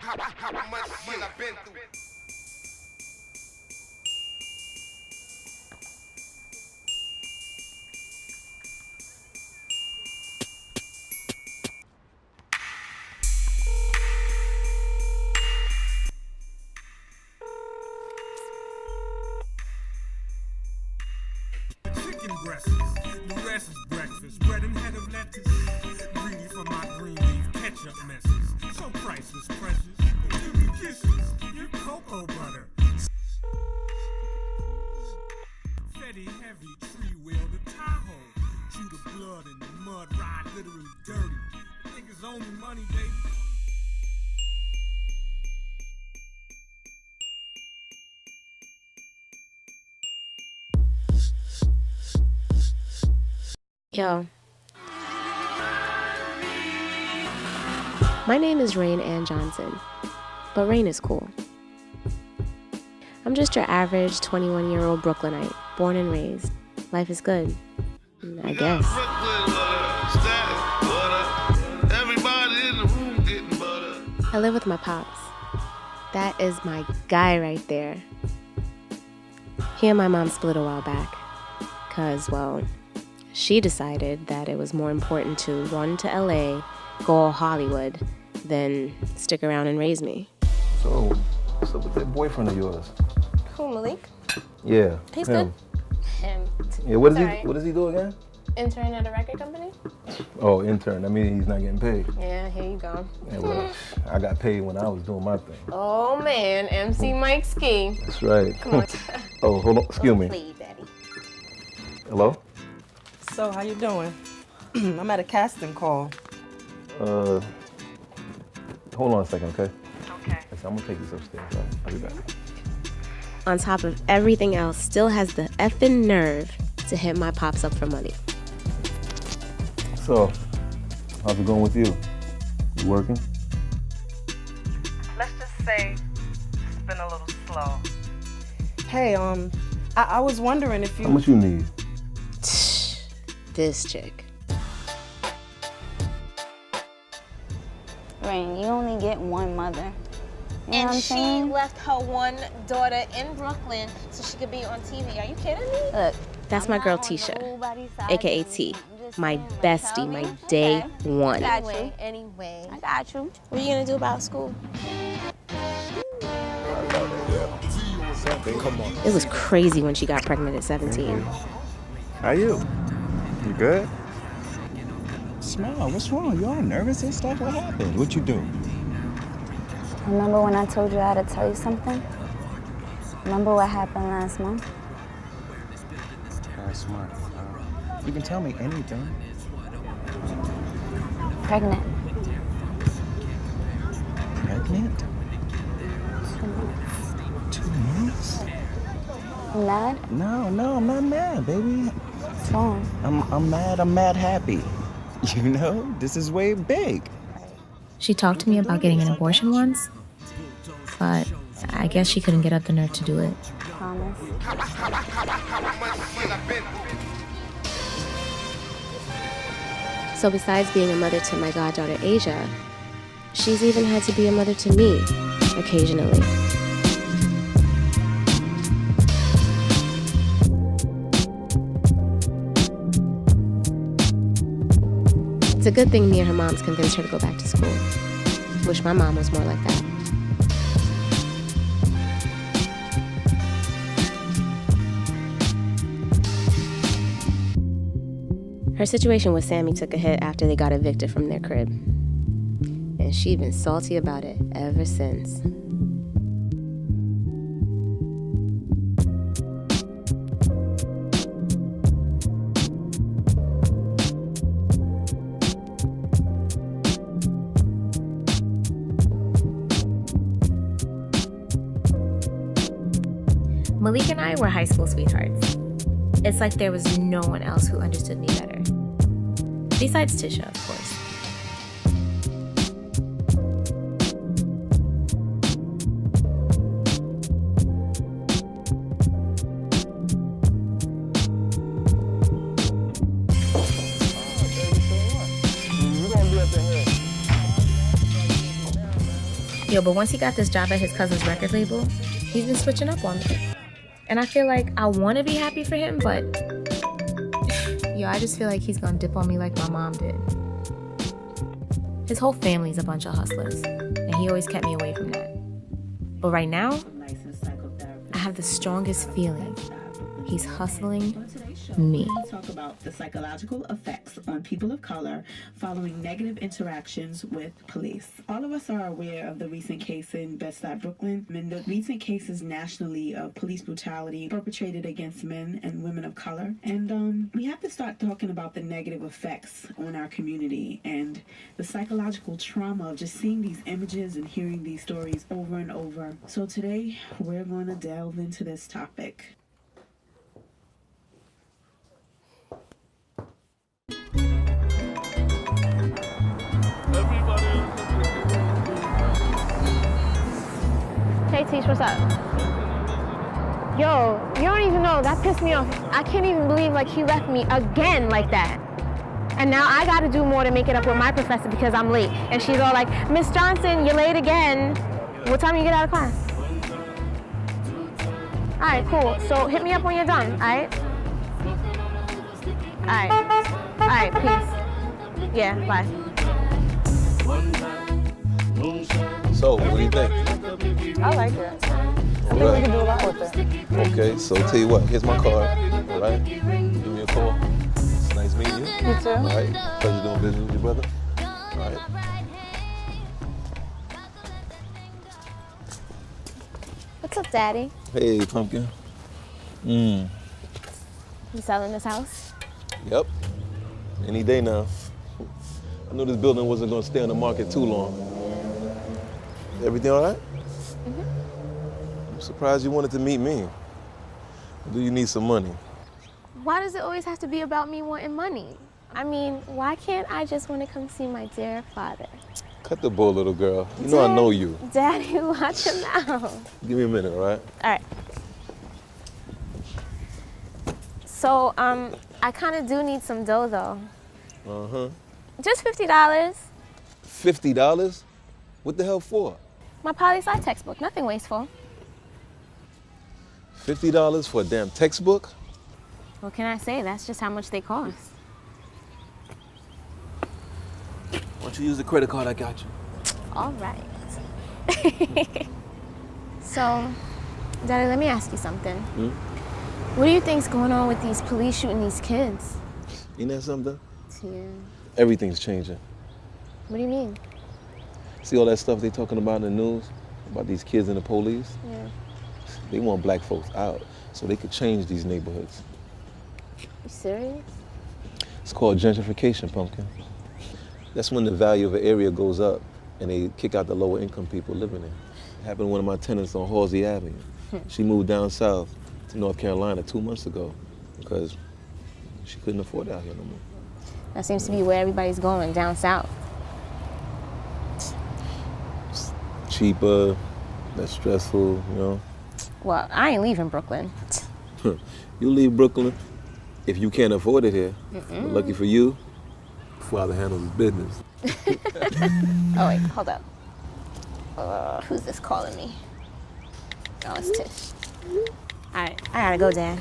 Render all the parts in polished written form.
How much shit I've been through. Chicken breasts, the rest is breakfast. Bread and head of lettuce, greedy for my green leaf ketchup messes. So priceless, precious. Give me kisses, your cocoa butter. Fetty heavy, tree wheel the Tahoe. Chew the blood and the mud ride, literally dirty. Niggas owe me money, baby. Yo. My name is Rain Ann Johnson, but Rain is cool. I'm just your average 21-year-old Brooklynite, born and raised. Life is good, I guess. I live with my pops. That is my guy right there. He and my mom split a while back, 'cause, well, she decided that it was more important to run to LA, go all Hollywood, than stick around and raise me. So, what's up with that boyfriend of yours? Who, Malik? Yeah, He's him. good. Him. Yeah, what does he do again? Intern at a record company? Oh, intern. I mean, he's not getting paid. Yeah, here you go. Yeah, well, I got paid when I was doing my thing. Oh man, MC Mike Ski. That's right. Come on. Oh, hold on. Excuse me. Please, Daddy. Hello? So, how you doing? I'm at a casting call. Hold on a second, okay? Okay. I'm gonna take this upstairs. All right? I'll be back. On top of everything else, still has the effing nerve to hit my pops up for money. So, how's it going with you? You working? Let's just say it's been a little slow. Hey, I was wondering if you... How much you need? This chick. Rain, you only get one mother. You know what I'm And she saying? left her one daughter in Brooklyn so she could be on TV. Are you kidding me? Look, That's I'm my not girl on Tisha, nobody's side, aka baby. T, I'm just my saying, like, bestie, tell my me. day Okay. one. Got you. Anyway. I got you. What are you gonna do about school? It was crazy when she got pregnant at 17. How you? You good? Smile, what's wrong? You all nervous and stuff? What happened? What you do? Remember when I told you I had to tell you something? Remember what happened last month? Last month. You can tell me anything. Pregnant. Pregnant? 2 months. 2 months? You mad? No, I'm not mad, baby. What's wrong? I'm mad happy. You know, this is way big. She talked to me about getting an abortion once, but I guess she couldn't get up the nerve to do it. Promise. So besides being a mother to my goddaughter Asia, she's even had to be a mother to me, occasionally. It's a good thing me and her moms convinced her to go back to school. Wish my mom was more like that. Her situation with Sammy took a hit after they got evicted from their crib. And she's been salty about it ever since. Malik and I were high school sweethearts. It's like there was no one else who understood me better. Besides Tisha, of course. Yo, but once he got this job at his cousin's record label, he's been switching up on me. And I feel like I want to be happy for him, but yo, I just feel like he's gonna dip on me like my mom did. His whole family's a bunch of hustlers, and he always kept me away from that. But right now, I have the strongest feeling. He's hustling me. Talk about the psychological effects on people of color following negative interactions with police. All of us are aware of the recent case in Bed-Stuy, Brooklyn, and the recent cases nationally of police brutality perpetrated against men and women of color. And we have to start talking about the negative effects on our community and the psychological trauma of just seeing these images and hearing these stories over and over. So today, we're going to delve into this topic. Hey, Tish, what's up? Yo, you don't even know, that pissed me off. I can't even believe, like, he left me again like that. And now I gotta do more to make it up with my professor because I'm late. And she's all like, Miss Johnson, you're late again. What time do you get out of class? All right, cool. So hit me up when you're done, all right? All right, peace. Yeah, bye. So, what do you think? I like it. I think we can do a lot with it. Okay, so tell you what, here's my card, all right? Give me a call. It's nice meeting you. You too. All right, pleasure doing business with your brother. All right. What's up, Daddy? Hey, Pumpkin. You selling this house? Yep, any day now. I knew this building wasn't gonna stay on the market too long. Everything all right? I'm surprised you wanted to meet me. Or do you need some money? Why does it always have to be about me wanting money? I mean, why can't I just want to come see my dear father? Cut the bull, little girl. You know I know you. Daddy, watch him now. Give me a minute, all right? All right. So, I kind of do need some dough, though. Uh-huh. Just $50. $50? What the hell for? My poli-sci textbook, nothing wasteful. $50 for a damn textbook? What can I say? That's just how much they cost. Why don't you use the credit card I got you? All right. So, Daddy, let me ask you something. What do you think's going on with these police shooting these kids? You know something? Yeah. Everything's changing. What do you mean? See all that stuff they talking about in the news? About these kids and the police? Yeah. They want black folks out so they could change these neighborhoods. You serious? It's called gentrification, Pumpkin. That's when the value of an area goes up and they kick out the lower income people living there. It happened to one of my tenants on Halsey Avenue. She moved down south to North Carolina 2 months ago because she couldn't afford it out here no more. That seems to be where everybody's going, down south. It's cheaper, less stressful, you know. Well, I ain't leaving Brooklyn. You leave Brooklyn if you can't afford it here. But lucky for you, Father handles his business. Oh, wait, hold up. Who's this calling me? Oh, it's Tish. All right, I gotta go, Dad.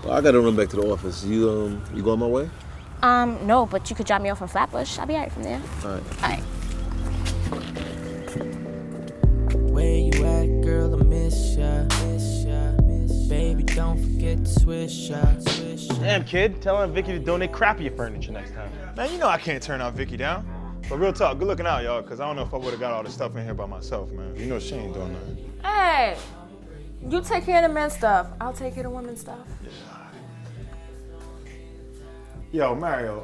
Well, I gotta run back to the office. You going my way? No, but you could drop me off in Flatbush. I'll be all right from there. All right. All right. Where you at, girl? I miss ya. Baby, don't forget to swish ya. Damn, kid, tell Aunt Vicky to donate crappy furniture next time. Man, you know I can't turn Aunt Vicky down. But real talk, good looking out, y'all, because I don't know if I would have got all this stuff in here by myself, man. You know she ain't doing nothing. Hey, you take care of the men's stuff. I'll take care of the women's stuff. Yo, Mario,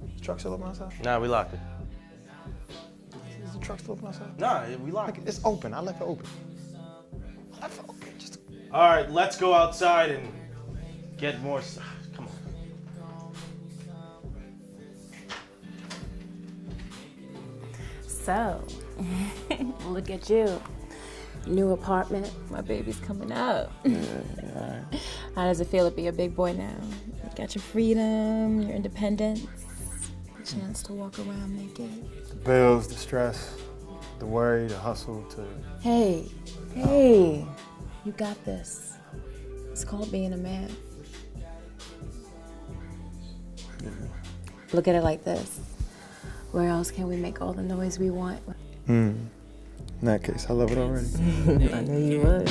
is the truck still open outside? Nah, we locked it. Is the truck still open outside? Nah, we locked it. It's open. I left it open. All right, let's go outside and get more stuff. Come on. So, look at you. New apartment. My baby's coming up. How does it feel to be a big boy now? You got your freedom, your independence, a chance to walk around naked. The bills, the stress. The worry, the hustle, to... Hey, you got this. It's called being a man. Look at it like this. Where else can we make all the noise we want? In that case, I love it already. I knew you would.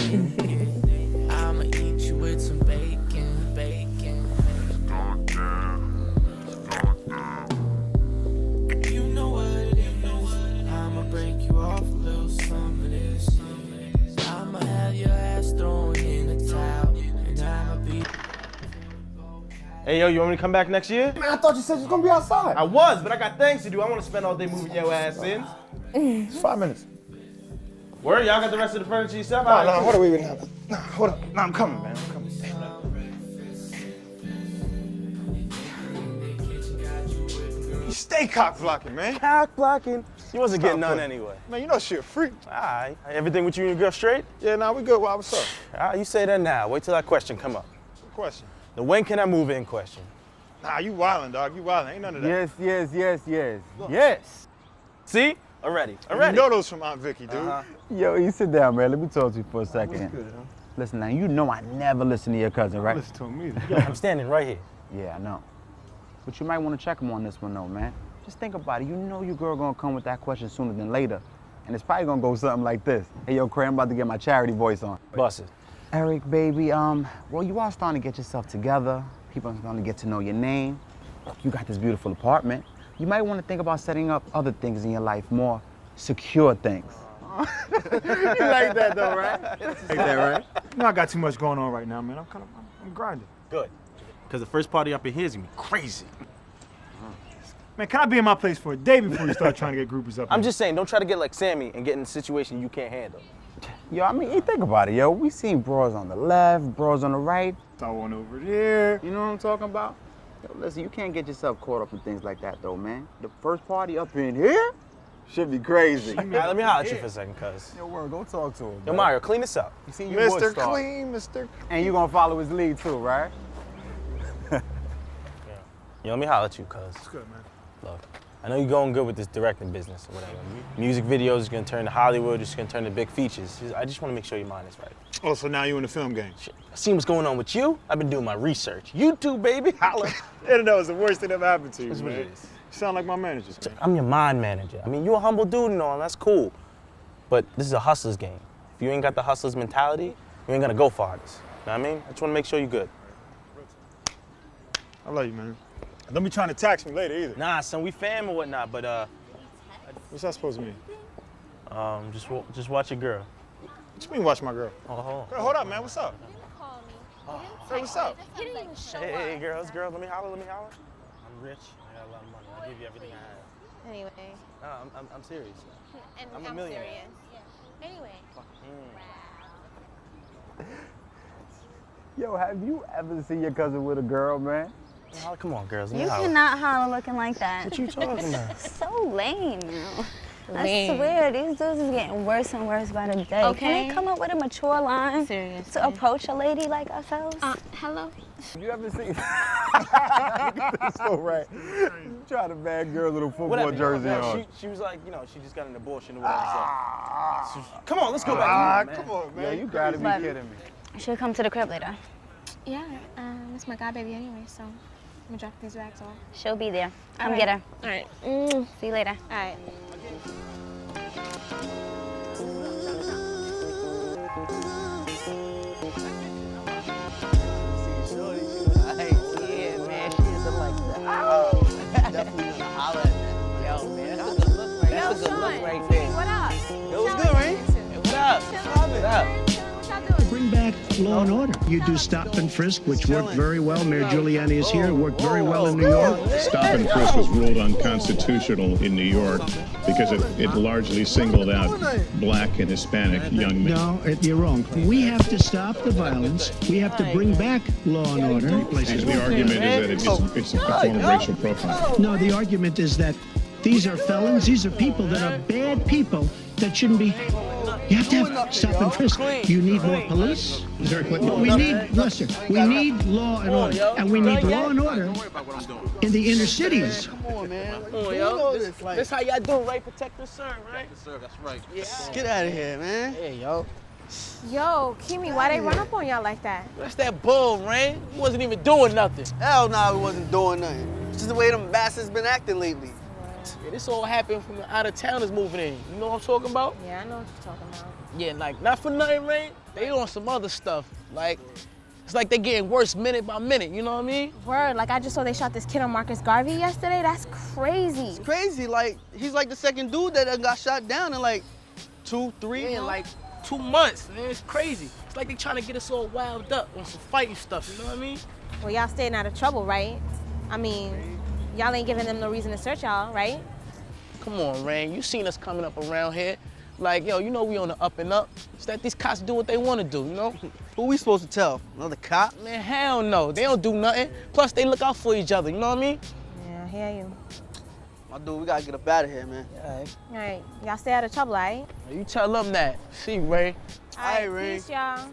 I'ma eat you with some bacon, bacon. You know what it is. I'ma break you off a little some of this. I'ma have your ass thrown in the towel, and I'ma be. Hey, yo, you want me to come back next year? Man, I thought you said you was gonna be outside. I was, but I got things to do. I want to spend all day moving your ass in. It's 5 minutes. Word, y'all got the rest of the furniture yourself? No, hold on, wait. No, hold on. No, I'm coming, man. I'm coming. You stay cock blocking, man. Cock blocking? You wasn't getting none playing. anyway. Man, you know she a freak. All right. Everything with you and your girl straight? Yeah, nah, we good. What's up? All right, you say that now. Wait till that question come up. Good question. The when can I move in question. Nah, you wildin', dog. You wildin'. Ain't none of that. Yes. See? Already. You know those from Aunt Vicky, dude. Yo, you sit down, man. Let me talk to you for a second. What's good, huh? Listen, now, you know I never listen to your cousin, right? Listen to him either. Yeah, I'm standing right here. Yeah, I know. But you might want to check him on this one, though, man. Just think about it. You know your girl gonna come with that question sooner than later. And it's probably gonna go something like this. Hey, yo, Cray, I'm about to get my charity voice on. Bust it. Eric, baby, well, you are starting to get yourself together. People are starting to get to know your name. You got this beautiful apartment. You might want to think about setting up other things in your life, more secure things. You like that, though, right? Like that, right? You know I got too much going on right now, man. I'm grinding. Good. Because the first party up in here is going to be crazy. Man, can I be in my place for a day before you start trying to get groupies up? I'm just saying, don't try to get like Sammy and get in a situation you can't handle. Yo, I mean, you think about it, yo. We seen bras on the left, bras on the right. Saw one over there. You know what I'm talking about? Yo, listen, you can't get yourself caught up in things like that, though, man. The first party up in here should be crazy. Let me holler at you for a second, cuz. Yo, word, go talk to him. Yo, Mario, clean this up. You see, you Mr. Clean, Mr. And you gonna follow his lead, too, right? Yo, let me holler at you, cuz. It's good, man. Look, I know you're going good with this directing business or whatever. Music videos is gonna turn to Hollywood, it's gonna turn to big features. I just wanna make sure your mind is right. Oh, so now you in the film game? Shit. I seen what's going on with you. I've been doing my research. You too, baby. Holla. Internet was the worst thing that ever happened to you, That's man. what it is. You sound like my manager, man. I'm your mind manager. I mean, you're a humble dude and all, that's cool. But this is a hustler's game. If you ain't got the hustler's mentality, you ain't gonna go far this. Know what I mean? I just wanna make sure you're good. I love you, man. Don't be trying to tax me later either. Nah, son, we fam or whatnot, but what's that supposed to mean? Just watch your girl. What you mean watch my girl? Oh, hold on. Girl, hold up, man. What's up? Hey, what's up? Hey, girls, let me holler. I'm rich. I got a lot of money. I'll give you everything I have. Anyway. No, I'm serious. And I'm a millionaire. serious. Yeah. Anyway. Yo, have you ever seen your cousin with a girl, man? Oh, come on, girls. You cannot holler looking like that. What you talking about? So lame now. Lame. I swear, these dudes is getting worse and worse by the day. Okay. Can they come up with a mature line Seriously. to approach a lady like ourselves? Hello? You ever seen? That's so right. Try to bag girl with a football jersey on. She was like, she just got an abortion or whatever. So. Come on, let's go back. Come on, man. Yeah, you gotta be kidding me. She'll come to the crib later. Yeah, it's my god baby anyway, so I'm gonna drop these rags off. She'll be there. Come All right. get her. All right. See you later. All right. Yeah, man, she is like that. Definitely gonna holler at that. Yo, man, that's a good look right there. That's a good look right there. What up? It was good, right? Hey, what up? What up? Bring back law and order. You do stop and frisk, which worked very well. Mayor Giuliani is here. It worked very well in New York. Stop and frisk was ruled unconstitutional in New York because it largely singled out black and Hispanic young men. No, you're wrong. We have to stop the violence. We have to bring back law and order. And the argument is that it's a form of racial profiling. No, the argument is that these are felons. These are people that are bad people. that shouldn't be. You have to have stop and frisk. You need more police. We need, listen, we need law and order. And we need law and order in the inner cities. Come on, man. Come on, yo. This how y'all do, right? Protect and serve, right? Sir, that's right. Yeah. Get out of here, man. Hey, yo. Yo, Kimi, why they run up on y'all like that? That's that bull, Rain. He wasn't even doing nothing. Hell no, he wasn't doing nothing. It's just the way them bastards been acting lately. Yeah, this all happened from the out-of-towners moving in. You know what I'm talking about? Yeah, I know what you're talking about. Yeah, like, not for nothing, Rain. They on some other stuff. Like, it's like they getting worse minute by minute, you know what I mean? Word, like I just saw they shot this kid on Marcus Garvey yesterday. That's crazy. It's crazy, like, he's like the second dude that got shot down in like 2, 3 Yeah, months. like 2 months, man. It's crazy. It's like they trying to get us all wound up on some fighting stuff, you know what I mean? Well, y'all staying out of trouble, right? I mean, y'all ain't giving them no reason to search y'all, right? Come on, Rain. You seen us coming up around here. Like, yo, you know we on the up and up. It's that these cops do what they want to do, you know? Who we supposed to tell? Another cop? Man, hell no. They don't do nothing. Plus, they look out for each other, you know what I mean? Yeah, I hear you. My dude, we gotta get up out of here, man. Yeah, All right, y'all stay out of trouble, all right? you tell them that. See, Ray. All right, Ray. peace, y'all.